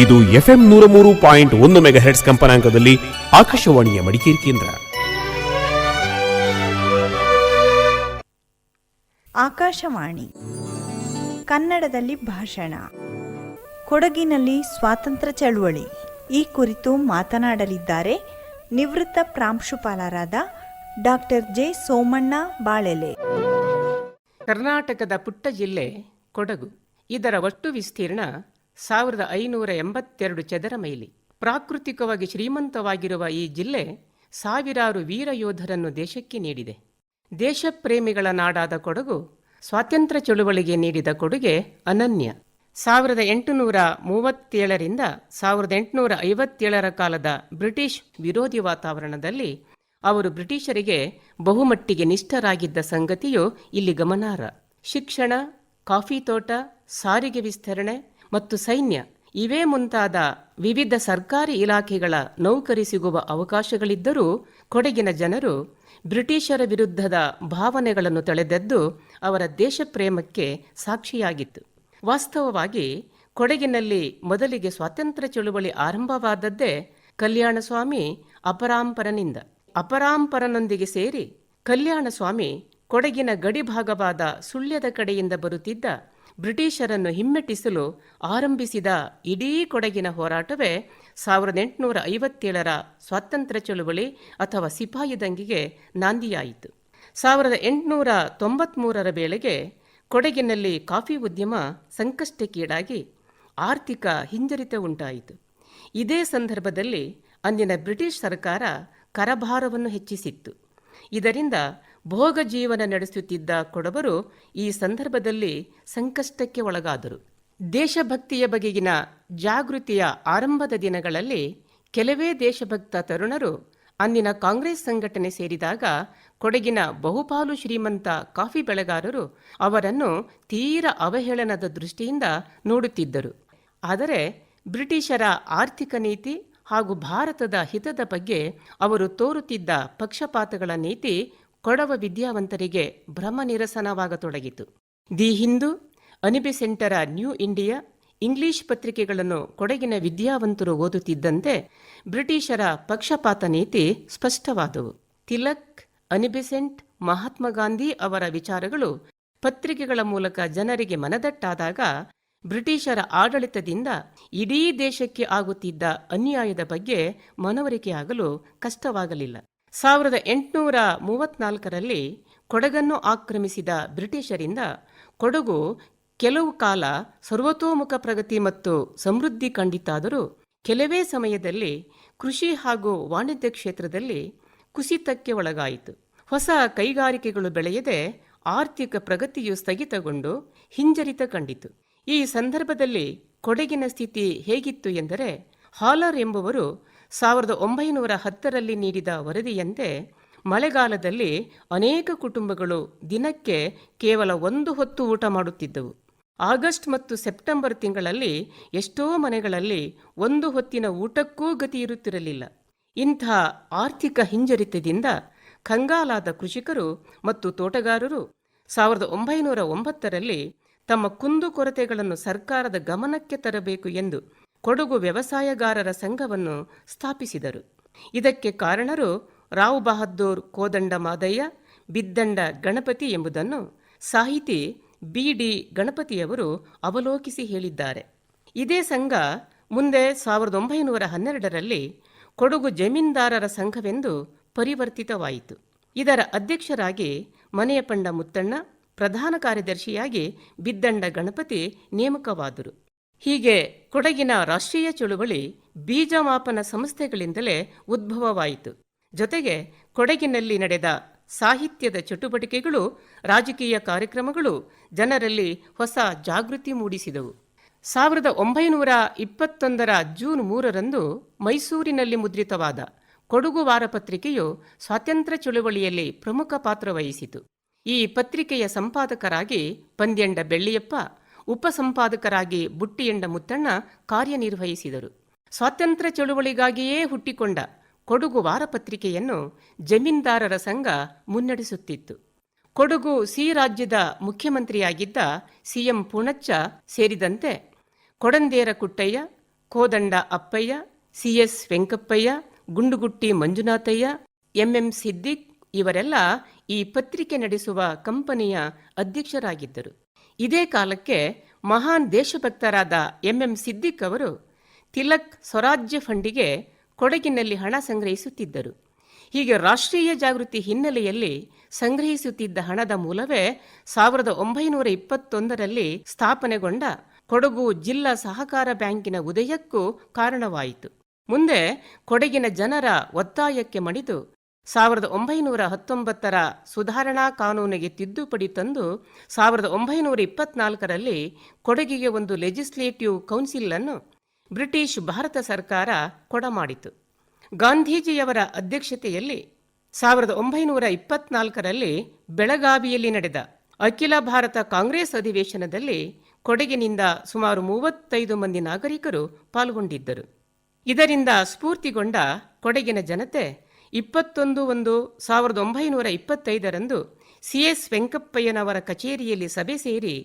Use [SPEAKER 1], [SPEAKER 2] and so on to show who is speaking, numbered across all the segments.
[SPEAKER 1] ಇದು FM 103.1 ಮೆಗಾಹೆರ್ಟ್ಸ್ ಕಂಪನಾಂಕದಲ್ಲಿ ಆಕಾಶವಾಣಿಯ ಮಡಿಕೇರಿ ಕೇಂದ್ರ.
[SPEAKER 2] ಆಕಾಶವಾಣಿ ಕನ್ನಡದಲ್ಲಿ ಭಾಷಣ. ಕೊಡಗಿನಲ್ಲಿ ಸ್ವಾತಂತ್ರ್ಯ ಚಳುವಳಿ ಈ ಕುರಿತು ಮಾತನಾಡಲಿದ್ದಾರೆ ನಿವೃತ್ತ ಪ್ರಾಂಶುಪಾಲರಾದ ಡಾಕ್ಟರ್ ಜೆ ಸೋಮಣ್ಣ ಬಾಳೆಲೆ.
[SPEAKER 3] ಕರ್ನಾಟಕದ ಪುಟ್ಟ ಜಿಲ್ಲೆ ಕೊಡಗು. ಇದರ ಒಟ್ಟು ವಿಸ್ತೀರ್ಣ 1582 ಚದರ ಮೈಲಿ. ಪ್ರಾಕೃತಿಕವಾಗಿ ಶ್ರೀಮಂತವಾಗಿರುವ ಈ ಜಿಲ್ಲೆ ಸಾವಿರಾರು ವೀರ ಯೋಧರನ್ನು ದೇಶಕ್ಕೆ ನೀಡಿದೆ. ದೇಶಪ್ರೇಮಿಗಳ ನಾಡಾದ ಕೊಡಗು ಸ್ವಾತಂತ್ರ್ಯ ಚಳುವಳಿಗೆ ನೀಡಿದ ಕೊಡುಗೆ ಅನನ್ಯ. 1837ರಿಂದ 1857 ಕಾಲದ ಬ್ರಿಟಿಷ್ ವಿರೋಧಿ ವಾತಾವರಣದಲ್ಲಿ ಅವರು ಬ್ರಿಟಿಷರಿಗೆ ಬಹುಮಟ್ಟಿಗೆ ನಿಷ್ಠರಾಗಿದ್ದ ಸಂಗತಿಯು ಇಲ್ಲಿ ಗಮನಾರ್ಹ. ಶಿಕ್ಷಣ, ಕಾಫಿ ತೋಟ, ಸಾರಿಗೆ ವಿಸ್ತರಣೆ ಮತ್ತು ಸೈನ್ಯ ಇವೇ ಮುಂತಾದ ವಿವಿಧ ಸರ್ಕಾರಿ ಇಲಾಖೆಗಳ ನೌಕರಿ ಸಿಗುವ ಅವಕಾಶಗಳಿದ್ದರೂ ಕೊಡಗಿನ ಜನರು ಬ್ರಿಟಿಷರ ವಿರುದ್ಧದ ಭಾವನೆಗಳನ್ನು ತಳೆದದ್ದು ಅವರ ದೇಶಪ್ರೇಮಕ್ಕೆ ಸಾಕ್ಷಿಯಾಗಿತ್ತು. ವಾಸ್ತವವಾಗಿ ಕೊಡಗಿನಲ್ಲಿ ಮೊದಲಿಗೆ ಸ್ವಾತಂತ್ರ್ಯ ಚಳುವಳಿ ಆರಂಭವಾದದ್ದೇ ಕಲ್ಯಾಣಸ್ವಾಮಿ ಅಪರಾಂಪರನಿಂದ. ಅಪರಾಂಪರನೊಂದಿಗೆ ಸೇರಿ ಕಲ್ಯಾಣಸ್ವಾಮಿ ಕೊಡಗಿನ ಗಡಿಭಾಗವಾದ ಸುಳ್ಯದ ಕಡೆಯಿಂದ ಬರುತ್ತಿದ್ದ ಬ್ರಿಟಿಷರನ್ನು ಹಿಮ್ಮೆಟ್ಟಿಸಲು ಆರಂಭಿಸಿದ ಇಡೀ ಕೊಡಗಿನ ಹೋರಾಟವೇ 1857 ಸ್ವಾತಂತ್ರ್ಯ ಚಳುವಳಿ ಅಥವಾ ಸಿಪಾಯಿ ದಂಗೆಗೆ ನಾಂದಿಯಾಯಿತು. 1893 ವೇಳೆಗೆ ಕೊಡಗಿನಲ್ಲಿ ಕಾಫಿ ಉದ್ಯಮ ಸಂಕಷ್ಟಕ್ಕೀಡಾಗಿ ಆರ್ಥಿಕ ಹಿಂಜರಿತ ಉಂಟಾಯಿತು. ಇದೇ ಸಂದರ್ಭದಲ್ಲಿ ಅಂದಿನ ಬ್ರಿಟಿಷ್ ಸರ್ಕಾರ ಕರಭಾರವನ್ನು ಹೆಚ್ಚಿಸಿತ್ತು. ಇದರಿಂದ ಭೋಗ ಜೀವನ ನಡೆಸುತ್ತಿದ್ದ ಕೊಡವರು ಈ ಸಂದರ್ಭದಲ್ಲಿ ಸಂಕಷ್ಟಕ್ಕೆ ಒಳಗಾದರು. ದೇಶಭಕ್ತಿಯ ಬಗೆಗಿನ ಜಾಗೃತಿಯ ಆರಂಭದ ದಿನಗಳಲ್ಲಿ ಕೆಲವೇ ದೇಶಭಕ್ತ ತರುಣರು ಅಂದಿನ ಕಾಂಗ್ರೆಸ್ ಸಂಘಟನೆ ಸೇರಿದಾಗ ಕೊಡಗಿನ ಬಹುಪಾಲು ಶ್ರೀಮಂತ ಕಾಫಿ ಬೆಳೆಗಾರರು ಅವರನ್ನು ತೀರ ಅವಹೇಳನದ ದೃಷ್ಟಿಯಿಂದ ನೋಡುತ್ತಿದ್ದರು. ಆದರೆ ಬ್ರಿಟಿಷರ ಆರ್ಥಿಕ ನೀತಿ ಹಾಗೂ ಭಾರತದ ಹಿತದ ಬಗ್ಗೆ ಅವರು ತೋರುತ್ತಿದ್ದ ಪಕ್ಷಪಾತಗಳ ನೀತಿ ಕೊಡವ ವಿದ್ಯಾವಂತರಿಗೆ ಭ್ರಮ ನಿರಸನವಾಗತೊಡಗಿತು. ದಿ ಹಿಂದೂ, ಅನಿಬೆಸೆಂಟರ ನ್ಯೂ ಇಂಡಿಯಾ, ಇಂಗ್ಲಿಷ್ ಪತ್ರಿಕೆಗಳನ್ನು ಕೊಡಗಿನ ವಿದ್ಯಾವಂತರು ಓದುತ್ತಿದ್ದಂತೆ ಬ್ರಿಟಿಷರ ಪಕ್ಷಪಾತ ನೀತಿ ಸ್ಪಷ್ಟವಾದವು. ತಿಲಕ್, ಅನಿಬೆಸೆಂಟ್, ಮಹಾತ್ಮ ಗಾಂಧಿ ಅವರ ವಿಚಾರಗಳು ಪತ್ರಿಕೆಗಳ ಮೂಲಕ ಜನರಿಗೆ ಮನದಟ್ಟಾದಾಗ ಬ್ರಿಟಿಷರ ಆಡಳಿತದಿಂದ ಇಡೀ ದೇಶಕ್ಕೆ ಆಗುತ್ತಿದ್ದ ಅನ್ಯಾಯದ ಬಗ್ಗೆ ಮನವರಿಕೆಯಾಗಲು ಕಷ್ಟವಾಗಲಿಲ್ಲ. 1834ರಲ್ಲಿ ಕೊಡಗನ್ನು ಆಕ್ರಮಿಸಿದ ಬ್ರಿಟಿಷರಿಂದ ಕೊಡಗು ಕೆಲವು ಕಾಲ ಸರ್ವತೋಮುಖ ಪ್ರಗತಿ ಮತ್ತು ಸಮೃದ್ಧಿ ಕಂಡಿತಾದರೂ ಕೆಲವೇ ಸಮಯದಲ್ಲಿ ಕೃಷಿ ಹಾಗೂ ವಾಣಿಜ್ಯ ಕ್ಷೇತ್ರದಲ್ಲಿ ಕುಸಿತಕ್ಕೆ ಒಳಗಾಯಿತು. ಹೊಸ ಕೈಗಾರಿಕೆಗಳು ಬೆಳೆಯದೆ ಆರ್ಥಿಕ ಪ್ರಗತಿಯು ಸ್ಥಗಿತಗೊಂಡು ಹಿಂಜರಿತ ಕಂಡಿತು. ಈ ಸಂದರ್ಭದಲ್ಲಿ ಕೊಡಗಿನ ಸ್ಥಿತಿ ಹೇಗಿತ್ತು ಎಂದರೆ, ಹಾಲರ್ ಎಂಬುವರು 1910ರಲ್ಲಿ ನೀಡಿದ ವರದಿಯಂತೆ ಮಳೆಗಾಲದಲ್ಲಿ ಅನೇಕ ಕುಟುಂಬಗಳು ದಿನಕ್ಕೆ ಕೇವಲ 1 ಹೊತ್ತು ಊಟ ಮಾಡುತ್ತಿದ್ದವು. ಆಗಸ್ಟ್ ಮತ್ತು ಸೆಪ್ಟೆಂಬರ್ ತಿಂಗಳಲ್ಲಿ ಎಷ್ಟೋ ಮನೆಗಳಲ್ಲಿ 1 ಹೊತ್ತಿನ ಊಟಕ್ಕೂ ಗತಿ ಇರುತ್ತಿರಲಿಲ್ಲ. ಇಂಥ ಆರ್ಥಿಕ ಹಿಂಜರಿತದಿಂದ ಕಂಗಾಲಾದ ಕೃಷಿಕರು ಮತ್ತು ತೋಟಗಾರರು 1909ರಲ್ಲಿ ತಮ್ಮ ಕುಂದುಕೊರತೆಗಳನ್ನು ಸರ್ಕಾರದ ಗಮನಕ್ಕೆ ತರಬೇಕು ಎಂದು ಕೊಡಗು ವ್ಯವಸಾಯಗಾರರ ಸಂಘವನ್ನು ಸ್ಥಾಪಿಸಿದರು. ಇದಕ್ಕೆ ಕಾರಣರು ರಾವ್ ಬಹದ್ದೂರ್ ಕೋದಂಡ ಮಾದಯ್ಯ, ಬಿದ್ದಂಡ ಗಣಪತಿ ಎಂಬುದನ್ನು ಸಾಹಿತಿ BD ಗಣಪತಿಯವರು ಅವಲೋಕಿಸಿ ಹೇಳಿದ್ದಾರೆ. ಇದೇ ಸಂಘ ಮುಂದೆ 1912ರಲ್ಲಿ ಕೊಡಗು ಜಮೀನ್ದಾರರ ಸಂಘವೆಂದು ಪರಿವರ್ತಿತವಾಯಿತು. ಇದರ ಅಧ್ಯಕ್ಷರಾಗಿ ಮನೆಯಪಂಡ ಮುತ್ತಣ್ಣ, ಪ್ರಧಾನ ಕಾರ್ಯದರ್ಶಿಯಾಗಿ ಬಿದ್ದಂಡ ಗಣಪತಿ ನೇಮಕವಾದರು. ಹೀಗೆ ಕೊಡಗಿನ ರಾಷ್ಟ್ರೀಯ ಚಳುವಳಿ ಬೀಜಮಾಪನ ಸಂಸ್ಥೆಗಳಿಂದಲೇ ಉದ್ಭವವಾಯಿತು. ಜೊತೆಗೆ ಕೊಡಗಿನಲ್ಲಿ ನಡೆದ ಸಾಹಿತ್ಯದ ಚಟುವಟಿಕೆಗಳು, ರಾಜಕೀಯ ಕಾರ್ಯಕ್ರಮಗಳು ಜನರಲ್ಲಿ ಹೊಸ ಜಾಗೃತಿ ಮೂಡಿಸಿದವು. 1921 ಜೂನ್ 3ರಂದು ಮೈಸೂರಿನಲ್ಲಿ ಮುದ್ರಿತವಾದ ಕೊಡಗು ವಾರಪತ್ರಿಕೆಯು ಸ್ವಾತಂತ್ರ್ಯ ಚಳುವಳಿಯಲ್ಲಿ ಪ್ರಮುಖ ಪಾತ್ರ ವಹಿಸಿತು. ಈ ಪತ್ರಿಕೆಯ ಸಂಪಾದಕರಾಗಿ ಪಂದ್ಯಂಡ ಬೆಳ್ಳಿಯಪ್ಪ, ಉಪಸಂಪಾದಕರಾಗಿ ಬುಟ್ಟಿಯಂಡ ಮುತ್ತಣ್ಣ ಕಾರ್ಯನಿರ್ವಹಿಸಿದರು. ಸ್ವಾತಂತ್ರ್ಯ ಚಳುವಳಿಗಾಗಿಯೇ ಹುಟ್ಟಿಕೊಂಡ ಕೊಡಗು ವಾರಪತ್ರಿಕೆಯನ್ನು ಜಮೀನ್ದಾರರ ಸಂಘ ಮುನ್ನಡೆಸುತ್ತಿತ್ತು. ಕೊಡಗು ಸಿ ರಾಜ್ಯದ ಮುಖ್ಯಮಂತ್ರಿಯಾಗಿದ್ದ CM ಪೂಣಚ್ಚ ಸೇರಿದಂತೆ ಕೊಡಂದೇರ ಕುಟ್ಟಯ್ಯ, ಕೋದಂಡ ಅಪ್ಪಯ್ಯ, CS ವೆಂಕಪ್ಪಯ್ಯ, ಗುಂಡುಗುಟ್ಟಿ ಮಂಜುನಾಥಯ್ಯ, MM ಸಿದ್ದಿಕ್ ಇವರೆಲ್ಲ ಈ ಪತ್ರಿಕೆ ನಡೆಸುವ ಕಂಪನಿಯ ಅಧ್ಯಕ್ಷರಾಗಿದ್ದರು. ಇದೇ ಕಾಲಕ್ಕೆ ಮಹಾನ್ ದೇಶಭಕ್ತರಾದ MM ಸಿದ್ದಿಕ್ ಅವರು ತಿಲಕ್ ಸ್ವರಾಜ್ಯ ಫಂಡಿಗೆ ಕೊಡಗಿನಲ್ಲಿ ಹಣ ಸಂಗ್ರಹಿಸುತ್ತಿದ್ದರು. ಹೀಗೆ ರಾಷ್ಟ್ರೀಯ ಜಾಗೃತಿ ಹಿನ್ನೆಲೆಯಲ್ಲಿ ಸಂಗ್ರಹಿಸುತ್ತಿದ್ದ ಹಣದ ಮೂಲವೇ 1921ರಲ್ಲಿ ಸ್ಥಾಪನೆಗೊಂಡ ಕೊಡಗು ಜಿಲ್ಲಾ ಸಹಕಾರ ಬ್ಯಾಂಕಿನ ಉದಯಕ್ಕೂ ಕಾರಣವಾಯಿತು. ಮುಂದೆ ಕೊಡಗಿನ ಜನರ ಒತ್ತಾಯಕ್ಕೆ ಮಣಿದು 1919ರ ಸುಧಾರಣಾ ಕಾನೂನಿಗೆ ತಿದ್ದುಪಡಿ ತಂದು 1924ರಲ್ಲಿ ಕೊಡಗಿಗೆ ಒಂದು ಲೆಜಿಸ್ಲೇಟಿವ್ ಕೌನ್ಸಿಲ್ ಅನ್ನು ಬ್ರಿಟಿಷ್ ಭಾರತ ಸರ್ಕಾರ ಕೊಡಮಾಡಿತು. ಗಾಂಧೀಜಿಯವರ ಅಧ್ಯಕ್ಷತೆಯಲ್ಲಿ 1924ರಲ್ಲಿ ಬೆಳಗಾವಿಯಲ್ಲಿ ನಡೆದ ಅಖಿಲ ಭಾರತ ಕಾಂಗ್ರೆಸ್ ಅಧಿವೇಶನದಲ್ಲಿ ಕೊಡಗಿನಿಂದ ಸುಮಾರು 35 ಮಂದಿ ನಾಗರಿಕರು ಪಾಲ್ಗೊಂಡಿದ್ದರು. ಇದರಿಂದ ಸ್ಫೂರ್ತಿಗೊಂಡ ಕೊಡಗಿನ ಜನತೆ 21/1/1925ರಂದು CS ವೆಂಕಪ್ಪಯ್ಯನವರ ಕಚೇರಿಯಲ್ಲಿ ಸಭೆ ಸೇರಿ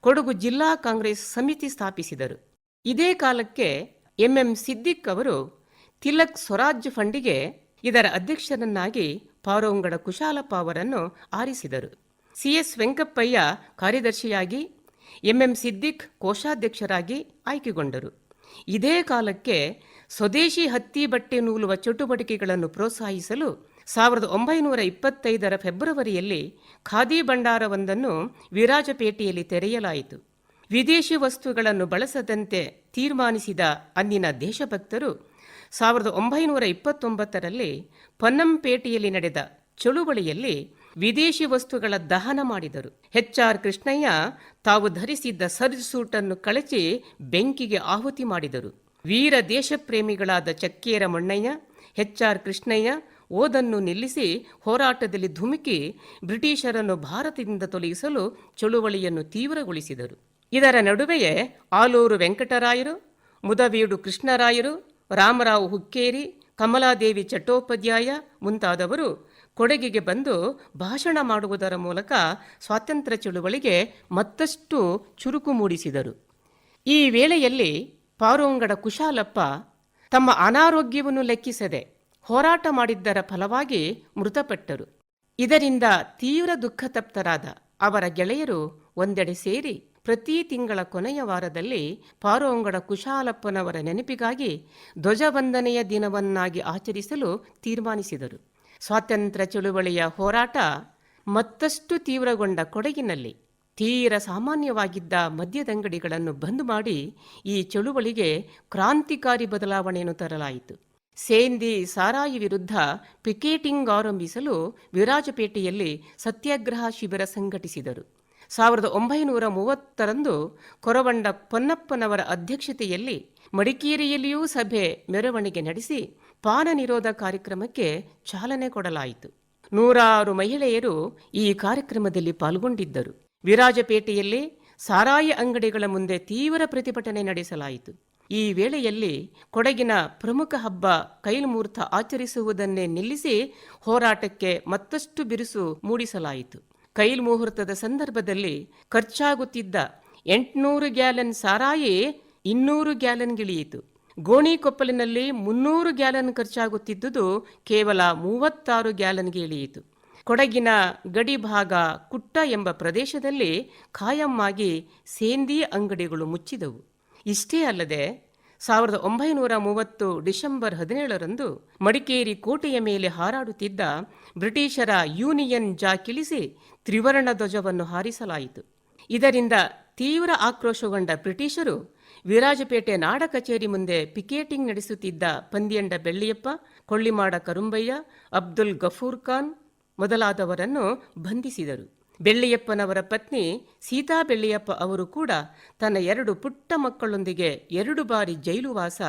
[SPEAKER 3] ಕೊಡಗು ಜಿಲ್ಲಾ ಕಾಂಗ್ರೆಸ್ ಸಮಿತಿ ಸ್ಥಾಪಿಸಿದರು. ಇದೇ ಕಾಲಕ್ಕೆ MM ಸಿದ್ದಿಕ್ ಅವರು ತಿಲಕ್ ಸ್ವರಾಜ್ಯ ಫಂಡಿಗೆ ಇದರ ಅಧ್ಯಕ್ಷರನ್ನಾಗಿ ಪಾರೋಂಗಡ ಕುಶಾಲಪ್ಪ ಅವರನ್ನು ಆರಿಸಿದರು. CS ವೆಂಕಪ್ಪಯ್ಯ ಕಾರ್ಯದರ್ಶಿಯಾಗಿ, MM ಸಿದ್ದಿಕ್ ಕೋಶಾಧ್ಯಕ್ಷರಾಗಿ ಆಯ್ಕೆಗೊಂಡರು. ಇದೇ ಕಾಲಕ್ಕೆ ಸ್ವದೇಶಿ ಹತ್ತಿ ಬಟ್ಟೆ ನೂಲುವ ಚಟುವಟಿಕೆಗಳನ್ನು ಪ್ರೋತ್ಸಾಹಿಸಲು 1925ರ ಫೆಬ್ರವರಿಯಲ್ಲಿ ಖಾದಿ ಭಂಡಾರವೊಂದನ್ನು ವಿರಾಜಪೇಟೆಯಲ್ಲಿ ತೆರೆಯಲಾಯಿತು. ವಿದೇಶಿ ವಸ್ತುಗಳನ್ನು ಬಳಸದಂತೆ ತೀರ್ಮಾನಿಸಿದ ಅಂದಿನ ದೇಶಭಕ್ತರು 1929ರಲ್ಲಿ ಪೊನ್ನಂಪೇಟೆಯಲ್ಲಿ ನಡೆದ ಚಳುವಳಿಯಲ್ಲಿ ವಿದೇಶಿ ವಸ್ತುಗಳ ದಹನ ಮಾಡಿದರು. HR ಕೃಷ್ಣಯ್ಯ ತಾವು ಧರಿಸಿದ್ದ ಸರ್ಜ್ ಸೂಟನ್ನು ಕಳಚಿ ಬೆಂಕಿಗೆ ಆಹುತಿ ಮಾಡಿದರು. ವೀರ ದೇಶಪ್ರೇಮಿಗಳಾದ ಚಕ್ಕೇರ ಮೊಣ್ಣಯ್ಯ, HR ಕೃಷ್ಣಯ್ಯ ಓದನ್ನು ನಿಲ್ಲಿಸಿ ಹೋರಾಟದಲ್ಲಿ ಧುಮುಕಿ ಬ್ರಿಟಿಷರನ್ನು ಭಾರತದಿಂದ ತೊಲಗಿಸಲು ಚಳುವಳಿಯನ್ನು ತೀವ್ರಗೊಳಿಸಿದರು. ಇದರ ನಡುವೆಯೇ ಆಲೂರು ವೆಂಕಟರಾಯರು, ಮುದವೀಡು ಕೃಷ್ಣರಾಯರು, ರಾಮರಾವ್ ಹುಕ್ಕೇರಿ, ಕಮಲಾದೇವಿ ಚಟ್ಟೋಪಾಧ್ಯಾಯ ಮುಂತಾದವರು ಕೊಡಗಿಗೆ ಬಂದು ಭಾಷಣ ಮಾಡುವುದರ ಮೂಲಕ ಸ್ವಾತಂತ್ರ್ಯ ಚಳುವಳಿಗೆ ಮತ್ತಷ್ಟು ಚುರುಕು ಮೂಡಿಸಿದರು. ಈ ವೇಳೆಯಲ್ಲಿ ಪಾರೋಂಗಡ ಕುಶಾಲಪ್ಪ ತಮ್ಮ ಅನಾರೋಗ್ಯವನ್ನು ಲೆಕ್ಕಿಸದೆ ಹೋರಾಟ ಮಾಡಿದ್ದರ ಫಲವಾಗಿ ಮೃತಪಟ್ಟರು. ಇದರಿಂದ ತೀವ್ರ ದುಃಖತಪ್ತರಾದ ಅವರ ಗೆಳೆಯರು ಒಂದೆಡೆ ಸೇರಿ ಪ್ರತಿ ತಿಂಗಳ ಕೊನೆಯ ವಾರದಲ್ಲಿ ಪಾರೋಂಗಡ ಕುಶಾಲಪ್ಪನವರ ನೆನಪಿಗಾಗಿ ಧ್ವಜವಂದನೆಯ ದಿನವನ್ನಾಗಿ ಆಚರಿಸಲು ತೀರ್ಮಾನಿಸಿದರು. ಸ್ವಾತಂತ್ರ್ಯ ಚಳುವಳಿಯ ಹೋರಾಟ ಮತ್ತಷ್ಟು ತೀವ್ರಗೊಂಡ ಕೊಡಗಿನಲ್ಲಿ ತೀರ ಸಾಮಾನ್ಯವಾಗಿದ್ದ ಮದ್ಯದಂಗಡಿಗಳನ್ನು ಬಂದ್ ಮಾಡಿ ಈ ಚಳುವಳಿಗೆ ಕ್ರಾಂತಿಕಾರಿ ಬದಲಾವಣೆಯನ್ನು ತರಲಾಯಿತು. ಸೇಂದಿ ಸಾರಾಯಿ ವಿರುದ್ಧ ಪಿಕೆಟಿಂಗ್ ಆರಂಭಿಸಲು ವಿರಾಜಪೇಟೆಯಲ್ಲಿ ಸತ್ಯಾಗ್ರಹ ಶಿಬಿರ ಸಂಘಟಿಸಿದರು. 1930ರಂದು ಕೊರವಂಡ ಪೊನ್ನಪ್ಪನವರ ಅಧ್ಯಕ್ಷತೆಯಲ್ಲಿ ಮಡಿಕೇರಿಯಲ್ಲಿಯೂ ಸಭೆ ಮೆರವಣಿಗೆ ನಡೆಸಿ ಪಾನ ನಿರೋಧ ಕಾರ್ಯಕ್ರಮಕ್ಕೆ ಚಾಲನೆ ಕೊಡಲಾಯಿತು. 100 ಮಹಿಳೆಯರು ಈ ಕಾರ್ಯಕ್ರಮದಲ್ಲಿ ಪಾಲ್ಗೊಂಡಿದ್ದರು. ವಿರಾಜಪೇಟೆಯಲ್ಲಿ ಸಾರಾಯಿ ಅಂಗಡಿಗಳ ಮುಂದೆ ತೀವ್ರ ಪ್ರತಿಭಟನೆ ನಡೆಸಲಾಯಿತು. ಈ ವೇಳೆಯಲ್ಲಿ ಕೊಡಗಿನ ಪ್ರಮುಖ ಹಬ್ಬ ಕೈಲ್ಮೂರ್ತ ಆಚರಿಸುವುದನ್ನೇ ನಿಲ್ಲಿಸಿ ಹೋರಾಟಕ್ಕೆ ಮತ್ತಷ್ಟು ಬಿರುಸು ಮೂಡಿಸಲಾಯಿತು. ಕೈಲ್ ಮುಹೂರ್ತದ ಸಂದರ್ಭದಲ್ಲಿ ಖರ್ಚಾಗುತ್ತಿದ್ದ 800 ಗ್ಯಾಲನ್ ಸಾರಾಯಿ 200 ಗ್ಯಾಲನ್ಗಿಳಿಯಿತು. ಗೋಣಿಕೊಪ್ಪಲಿನಲ್ಲಿ 300 ಗ್ಯಾಲನ್ ಖರ್ಚಾಗುತ್ತಿದ್ದುದು ಕೇವಲ 36 ಗ್ಯಾಲನ್ಗೆ ಇಳಿಯಿತು. ಕೊಡಗಿನ ಗಡಿಭಾಗ ಕುಟ್ಟ ಎಂಬ ಪ್ರದೇಶದಲ್ಲಿ ಖಾಯಮ್ಮಾಗಿ ಸೇಂದಿ ಅಂಗಡಿಗಳು ಮುಚ್ಚಿದವು. ಇಷ್ಟೇ ಅಲ್ಲದೆ 1930 ಡಿಸೆಂಬರ್ 17ರಂದು ಮಡಿಕೇರಿ ಕೋಟೆಯ ಮೇಲೆ ಹಾರಾಡುತ್ತಿದ್ದ ಬ್ರಿಟಿಷರ ಯೂನಿಯನ್ ಜಾಕಿಳಿಸಿ ತ್ರಿವರ್ಣ ಧ್ವಜವನ್ನು ಹಾರಿಸಲಾಯಿತು. ಇದರಿಂದ ತೀವ್ರ ಆಕ್ರೋಶಗೊಂಡ ಬ್ರಿಟಿಷರು ವಿರಾಜಪೇಟೆ ನಾಡ ಕಚೇರಿ ಮುಂದೆ ಪಿಕೆಟಿಂಗ್ ನಡೆಸುತ್ತಿದ್ದ ಪಂದ್ಯಂಡ ಬೆಳ್ಳಿಯಪ್ಪ, ಕೊಳ್ಳಿಮಾಡ ಕರುಂಬಯ್ಯ, ಅಬ್ದುಲ್ ಗಫೂರ್ ಖಾನ್ ಮೊದಲಾದವರನ್ನು ಬಂಧಿಸಿದರು. ಬೆಳ್ಳಿಯಪ್ಪನವರ ಪತ್ನಿ ಸೀತಾ ಬೆಳ್ಳಿಯಪ್ಪ ಅವರು ಕೂಡ ತನ್ನ 2 ಪುಟ್ಟ ಮಕ್ಕಳೊಂದಿಗೆ 2 ಬಾರಿ ಜೈಲುವಾಸ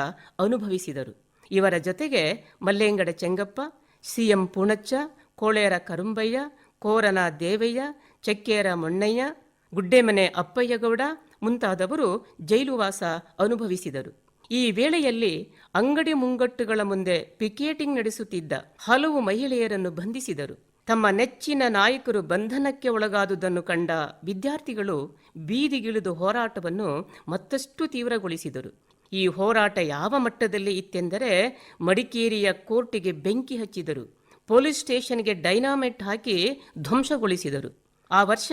[SPEAKER 3] ಅನುಭವಿಸಿದರು. ಇವರ ಜೊತೆಗೆ ಮಲ್ಲೇಂಗಡ ಚೆಂಗಪ್ಪ, CM ಪೂಣಚ್ಚ, ಕೋಳೇರ ಕರುಂಬಯ್ಯ, ಕೋರನ ದೇವಯ್ಯ, ಚಕ್ಕೇರ ಮೊಣ್ಣಯ್ಯ, ಗುಡ್ಡೆಮನೆ ಅಪ್ಪಯ್ಯಗೌಡ ಮುಂತಾದವರು ಜೈಲುವಾಸ ಅನುಭವಿಸಿದರು. ಈ ವೇಳೆಯಲ್ಲಿ ಅಂಗಡಿ ಮುಂಗಟ್ಟುಗಳ ಮುಂದೆ ಪಿಕೆಟಿಂಗ್ ನಡೆಸುತ್ತಿದ್ದ ಹಲವು ಮಹಿಳೆಯರನ್ನು ಬಂಧಿಸಿದರು. ತಮ್ಮ ನೆಚ್ಚಿನ ನಾಯಕರು ಬಂಧನಕ್ಕೆ ಒಳಗಾದುದನ್ನು ಕಂಡ ವಿದ್ಯಾರ್ಥಿಗಳು ಬೀದಿಗಿಳಿದು ಹೋರಾಟವನ್ನು ಮತ್ತಷ್ಟು ತೀವ್ರಗೊಳಿಸಿದರು. ಈ ಹೋರಾಟ ಯಾವ ಮಟ್ಟದಲ್ಲಿ ಇತ್ತೆಂದರೆ ಮಡಿಕೇರಿಯ ಕೋರ್ಟಿಗೆ ಬೆಂಕಿ ಹಚ್ಚಿದರು, ಪೊಲೀಸ್ ಸ್ಟೇಷನ್ಗೆ ಡೈನಾಮೈಟ್ ಹಾಕಿ ಧ್ವಂಸಗೊಳಿಸಿದರು. ಆ ವರ್ಷ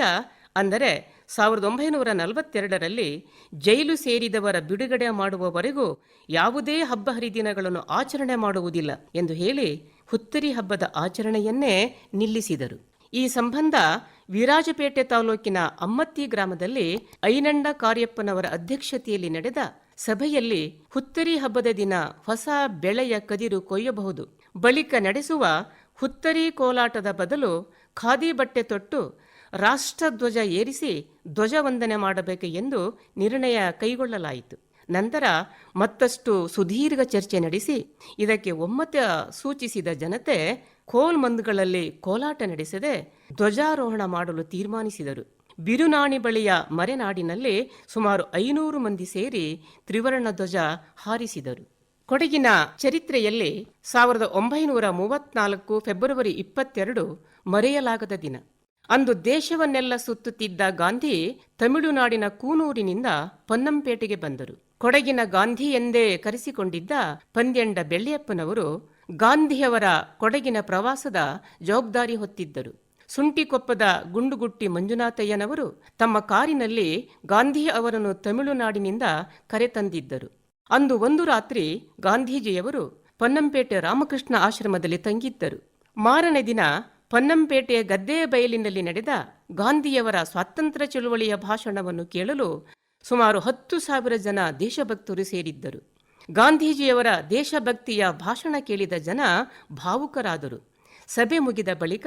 [SPEAKER 3] ಅಂದರೆ 1942ರಲ್ಲಿ ಜೈಲು ಸೇರಿದವರ ಬಿಡುಗಡೆ ಮಾಡುವವರೆಗೂ ಯಾವುದೇ ಹಬ್ಬ ಹರಿದಿನಗಳನ್ನು ಆಚರಣೆ ಮಾಡುವುದಿಲ್ಲ ಎಂದು ಹೇಳಿ ಹುತ್ತರಿ ಹಬ್ಬದ ಆಚರಣೆಯನ್ನೇ ನಿಲ್ಲಿಸಿದರು. ಈ ಸಂಬಂಧ ವಿರಾಜಪೇಟೆ ತಾಲೂಕಿನ ಅಮ್ಮತ್ತಿ ಗ್ರಾಮದಲ್ಲಿ ಐನಂಡ ಕಾರ್ಯಪ್ಪನವರ ಅಧ್ಯಕ್ಷತೆಯಲ್ಲಿ ನಡೆದ ಸಭೆಯಲ್ಲಿ ಹುತ್ತರಿ ಹಬ್ಬದ ದಿನ ಹೊಸ ಬೆಳೆಯ ಕದಿರು ಕೊಯ್ಯಬಹುದು, ಬಳಿಕ ನಡೆಸುವ ಹುತ್ತರಿ ಕೋಲಾಟದ ಬದಲು ಖಾದಿ ಬಟ್ಟೆ ತೊಟ್ಟು ರಾಷ್ಟ್ರಧ್ವಜ ಏರಿಸಿ ಧ್ವಜವಂದನೆ ಮಾಡಬೇಕು ಎಂದು ನಿರ್ಣಯ ಕೈಗೊಳ್ಳಲಾಯಿತು. ನಂತರ ಮತ್ತಷ್ಟು ಸುದೀರ್ಘ ಚರ್ಚೆ ನಡೆಸಿ ಇದಕ್ಕೆ ಒಮ್ಮತ ಸೂಚಿಸಿದ ಜನತೆ ಕೋಲ್ಮಂದುಗಳಲ್ಲಿ ಕೋಲಾಟ ನಡೆಸದೆ ಧ್ವಜಾರೋಹಣ ಮಾಡಲು ತೀರ್ಮಾನಿಸಿದರು. ಬಿರುನಾಣಿ ಬಳಿಯ ಮರೆನಾಡಿನಲ್ಲಿ ಸುಮಾರು 500 ಮಂದಿ ಸೇರಿ ತ್ರಿವರ್ಣ ಧ್ವಜ ಹಾರಿಸಿದರು. ಕೊಡಗಿನ ಚರಿತ್ರೆಯಲ್ಲಿ 1934 ಫೆಬ್ರವರಿ 22 ಮರೆಯಲಾಗದ ದಿನ. ಅಂದು ದೇಶವನ್ನೆಲ್ಲ ಸುತ್ತುತ್ತಿದ್ದ ಗಾಂಧಿ ತಮಿಳುನಾಡಿನ ಕೂನೂರಿನಿಂದ ಪೊನ್ನಂಪೇಟೆಗೆ ಬಂದರು. ಕೊಡಗಿನ ಗಾಂಧಿ ಎಂದೇ ಕರೆಸಿಕೊಂಡಿದ್ದ ಪಂದ್ಯಂಡ ಬೆಳ್ಳಿಯಪ್ಪನವರು ಗಾಂಧಿಯವರ ಕೊಡಗಿನ ಪ್ರವಾಸದ ಜವಾಬ್ದಾರಿ ಹೊತ್ತಿದ್ದರು. ಸುಂಟಿಕೊಪ್ಪದ ಗುಂಡುಗುಟ್ಟಿ ಮಂಜುನಾಥಯ್ಯನವರು ತಮ್ಮ ಕಾರಿನಲ್ಲಿ ಗಾಂಧಿ ಅವರನ್ನು ತಮಿಳುನಾಡಿನಿಂದ ಕರೆತಂದಿದ್ದರು. ಅಂದು ಒಂದು ರಾತ್ರಿ ಗಾಂಧೀಜಿಯವರು ಪೊನ್ನಂಪೇಟೆ ರಾಮಕೃಷ್ಣ ಆಶ್ರಮದಲ್ಲಿ ತಂಗಿದ್ದರು. ಮಾರನೇ ದಿನ ಪೊನ್ನಂಪೇಟೆಯ ಗದ್ದೆಯ ಬಯಲಿನಲ್ಲಿ ನಡೆದ ಗಾಂಧಿಯವರ ಸ್ವಾತಂತ್ರ್ಯ ಚಳುವಳಿಯ ಭಾಷಣವನ್ನು ಕೇಳಲು ಸುಮಾರು 10,000 ಜನ ದೇಶಭಕ್ತರು ಸೇರಿದ್ದರು. ಗಾಂಧೀಜಿಯವರ ದೇಶಭಕ್ತಿಯ ಭಾಷಣ ಕೇಳಿದ ಜನ ಭಾವುಕರಾದರು. ಸಭೆ ಮುಗಿದ ಬಳಿಕ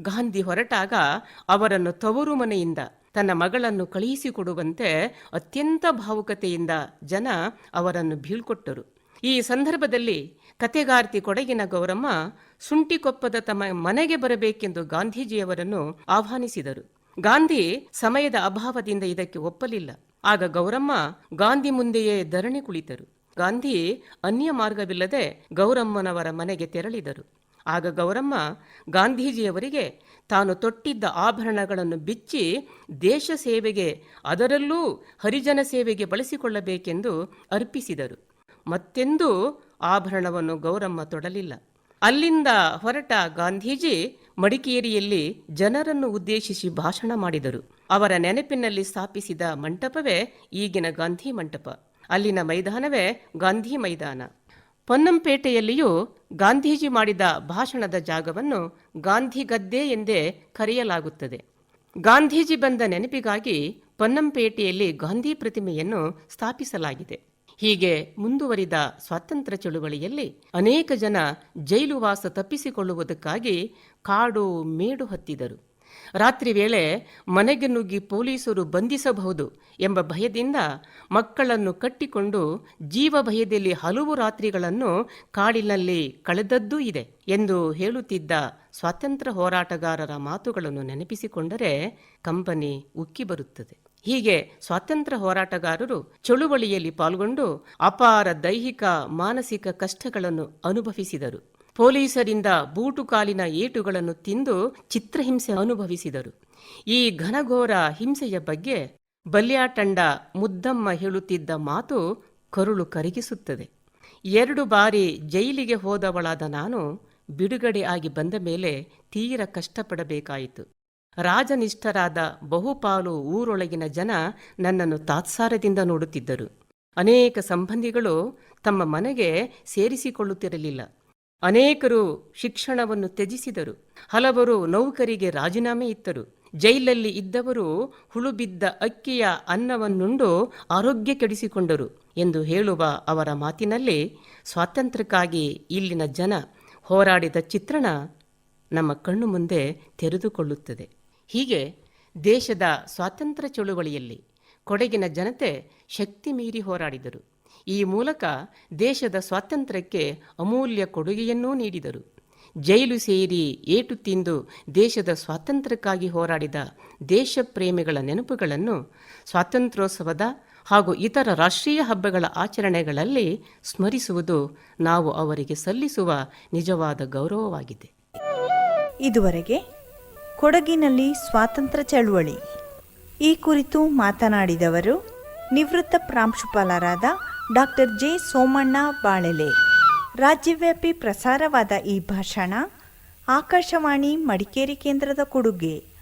[SPEAKER 3] ಗಾಂಧಿ ಹೊರಟಾಗ ಅವರನ್ನು ತವರು ಮನೆಯಿಂದ ತನ್ನ ಮಗಳನ್ನು ಕಳುಹಿಸಿಕೊಡುವಂತೆ ಅತ್ಯಂತ ಭಾವುಕತೆಯಿಂದ ಜನ ಅವರನ್ನು ಬೀಳ್ಕೊಟ್ಟರು. ಈ ಸಂದರ್ಭದಲ್ಲಿ ಕತೆಗಾರ್ತಿ ಕೊಡಗಿನ ಗೌರಮ್ಮ ಸುಂಟಿಕೊಪ್ಪದ ತಮ್ಮ ಮನೆಗೆ ಬರಬೇಕೆಂದು ಗಾಂಧೀಜಿಯವರನ್ನು ಆಹ್ವಾನಿಸಿದರು. ಗಾಂಧಿ ಸಮಯದ ಅಭಾವದಿಂದ ಇದಕ್ಕೆ ಒಪ್ಪಲಿಲ್ಲ. ಆಗ ಗೌರಮ್ಮ ಗಾಂಧಿ ಮುಂದೆಯೇ ಧರಣಿ ಕುಳಿತರು. ಗಾಂಧಿ ಅನ್ಯ ಮಾರ್ಗವಿಲ್ಲದೆ ಗೌರಮ್ಮನವರ ಮನೆಗೆ ತೆರಳಿದರು. ಆಗ ಗೌರಮ್ಮ ಗಾಂಧೀಜಿಯವರಿಗೆ ತಾನು ತೊಟ್ಟಿದ್ದ ಆಭರಣಗಳನ್ನು ಬಿಚ್ಚಿ ದೇಶ ಸೇವೆಗೆ, ಅದರಲ್ಲೂ ಹರಿಜನ ಸೇವೆಗೆ ಬಳಸಿಕೊಳ್ಳಬೇಕೆಂದು ಅರ್ಪಿಸಿದರು. ಮತ್ತೆಂದೂ ಆಭರಣವನ್ನು ಗೌರಮ್ಮ ತೊಡಲಿಲ್ಲ. ಅಲ್ಲಿಂದ ಹೊರಟ ಗಾಂಧೀಜಿ ಮಡಿಕೇರಿಯಲ್ಲಿ ಜನರನ್ನು ಉದ್ದೇಶಿಸಿ ಭಾಷಣ ಮಾಡಿದರು. ಅವರ ನೆನಪಿನಲ್ಲಿ ಸ್ಥಾಪಿಸಿದ ಮಂಟಪವೇ ಈಗಿನ ಗಾಂಧಿ ಮಂಟಪ. ಅಲ್ಲಿನ ಮೈದಾನವೇ ಗಾಂಧಿ ಮೈದಾನ. ಪೊನ್ನಂಪೇಟೆಯಲ್ಲಿಯೂ ಗಾಂಧೀಜಿ ಮಾಡಿದ ಭಾಷಣದ ಜಾಗವನ್ನು ಗಾಂಧಿ ಗದ್ದೆ ಎಂದೇ ಕರೆಯಲಾಗುತ್ತದೆ. ಗಾಂಧೀಜಿ ಬಂದ ನೆನಪಿಗಾಗಿ ಪೊನ್ನಂಪೇಟೆಯಲ್ಲಿ ಗಾಂಧಿ ಪ್ರತಿಮೆಯನ್ನು ಸ್ಥಾಪಿಸಲಾಗಿದೆ. ಹೀಗೆ ಮುಂದುವರಿದ ಸ್ವಾತಂತ್ರ್ಯ ಚಳುವಳಿಯಲ್ಲಿ ಅನೇಕ ಜನ ಜೈಲುವಾಸ ತಪ್ಪಿಸಿಕೊಳ್ಳುವುದಕ್ಕಾಗಿ ಕಾಡು ಮೇಡು ಹತ್ತಿದರು. ರಾತ್ರಿ ವೇಳೆ ಮನೆಗೆ ನುಗ್ಗಿ ಪೊಲೀಸರು ಬಂಧಿಸಬಹುದು ಎಂಬ ಭಯದಿಂದ ಮಕ್ಕಳನ್ನು ಕಟ್ಟಿಕೊಂಡು ಜೀವ ಭಯದಲ್ಲಿ ಹಲವು ರಾತ್ರಿಗಳನ್ನು ಕಾಡಿನಲ್ಲಿ ಕಳೆದದ್ದೂ ಇದೆ ಎಂದು ಹೇಳುತ್ತಿದ್ದ ಸ್ವಾತಂತ್ರ್ಯ ಹೋರಾಟಗಾರರ ಮಾತುಗಳನ್ನು ನೆನಪಿಸಿಕೊಂಡರೆ ಕಂಬನಿ ಉಕ್ಕಿ ಬರುತ್ತದೆ. ಹೀಗೆ ಸ್ವಾತಂತ್ರ್ಯ ಹೋರಾಟಗಾರರು ಚಳುವಳಿಯಲ್ಲಿ ಪಾಲ್ಗೊಂಡು ಅಪಾರ ದೈಹಿಕ ಮಾನಸಿಕ ಕಷ್ಟಗಳನ್ನು ಅನುಭವಿಸಿದರು. ಪೊಲೀಸರಿಂದ ಬೂಟುಕಾಲಿನ ಏಟುಗಳನ್ನು ತಿಂದು ಚಿತ್ರಹಿಂಸೆ ಅನುಭವಿಸಿದರು. ಈ ಘನಘೋರ ಹಿಂಸೆಯ ಬಗ್ಗೆ ಬಲ್ಯಾಟಂಡ ಮುದ್ದಮ್ಮ ಹೇಳುತ್ತಿದ್ದ ಮಾತು ಕರುಳು ಕರಗಿಸುತ್ತದೆ. 2 ಬಾರಿ ಜೈಲಿಗೆ ಹೋದವಳಾದ ನಾನು ಬಿಡುಗಡೆ ಆಗಿ ಬಂದ ಮೇಲೆ ತೀರ ಕಷ್ಟಪಡಬೇಕಾಯಿತು. ರಾಜನಿಷ್ಠರಾದ ಬಹುಪಾಲು ಊರೊಳಗಿನ ಜನ ನನ್ನನ್ನು ತಾತ್ಸಾರದಿಂದ ನೋಡುತ್ತಿದ್ದರು. ಅನೇಕ ಸಂಬಂಧಿಗಳು ತಮ್ಮ ಮನೆಗೆ ಸೇರಿಸಿಕೊಳ್ಳುತ್ತಿರಲಿಲ್ಲ. ಅನೇಕರು ಶಿಕ್ಷಣವನ್ನು ತ್ಯಜಿಸಿದರು. ಹಲವರು ನೌಕರಿಗೆ ರಾಜೀನಾಮೆ ಇತ್ತರು. ಜೈಲಲ್ಲಿ ಇದ್ದವರು ಹುಳುಬಿದ್ದ ಅಕ್ಕಿಯ ಅನ್ನವನ್ನುಂಡು ಆರೋಗ್ಯ ಕೆಡಿಸಿಕೊಂಡರು ಎಂದು ಹೇಳುವ ಅವರ ಮಾತಿನಲ್ಲಿ ಸ್ವಾತಂತ್ರ್ಯಕ್ಕಾಗಿ ಇಲ್ಲಿನ ಜನ ಹೋರಾಡಿದ ಚಿತ್ರಣ ನಮ್ಮ ಕಣ್ಣು ಮುಂದೆ ತೆರೆದುಕೊಳ್ಳುತ್ತದೆ. ಹೀಗೆ ದೇಶದ ಸ್ವಾತಂತ್ರ್ಯ ಚಳುವಳಿಯಲ್ಲಿ ಕೊಡಗಿನ ಜನತೆ ಶಕ್ತಿ ಮೀರಿ ಹೋರಾಡಿದರು. ಈ ಮೂಲಕ ದೇಶದ ಸ್ವಾತಂತ್ರ್ಯಕ್ಕೆ ಅಮೂಲ್ಯ ಕೊಡುಗೆಯನ್ನೂ ನೀಡಿದರು. ಜೈಲು ಸೇರಿ ಏಟು ತಿಂದು ದೇಶದ ಸ್ವಾತಂತ್ರ್ಯಕ್ಕಾಗಿ ಹೋರಾಡಿದ ದೇಶಪ್ರೇಮಿಗಳ ನೆನಪುಗಳನ್ನು ಸ್ವಾತಂತ್ರ್ಯೋತ್ಸವದ ಹಾಗೂ ಇತರ ರಾಷ್ಟ್ರೀಯ ಹಬ್ಬಗಳ ಆಚರಣೆಗಳಲ್ಲಿ ಸ್ಮರಿಸುವುದು ನಾವು ಅವರಿಗೆ ಸಲ್ಲಿಸುವ ನಿಜವಾದ ಗೌರವವಾಗಿದೆ.
[SPEAKER 2] ಇದುವರೆಗೆ ಕೊಡಗಿನಲ್ಲಿ ಸ್ವಾತಂತ್ರ್ಯ ಚಳುವಳಿ ಈ ಕುರಿತು ಮಾತನಾಡಿದವರು ನಿವೃತ್ತ ಪ್ರಾಂಶುಪಾಲರಾದ ಡಾಕ್ಟರ್ ಜೆ ಸೋಮಣ್ಣ ಬಾಳೆಲೆ. ರಾಜ್ಯವ್ಯಾಪಿ ಪ್ರಸಾರವಾದ ಈ ಭಾಷಣ ಆಕಾಶವಾಣಿ ಮಡಿಕೇರಿ ಕೇಂದ್ರದ ಕೊಡುಗೆ.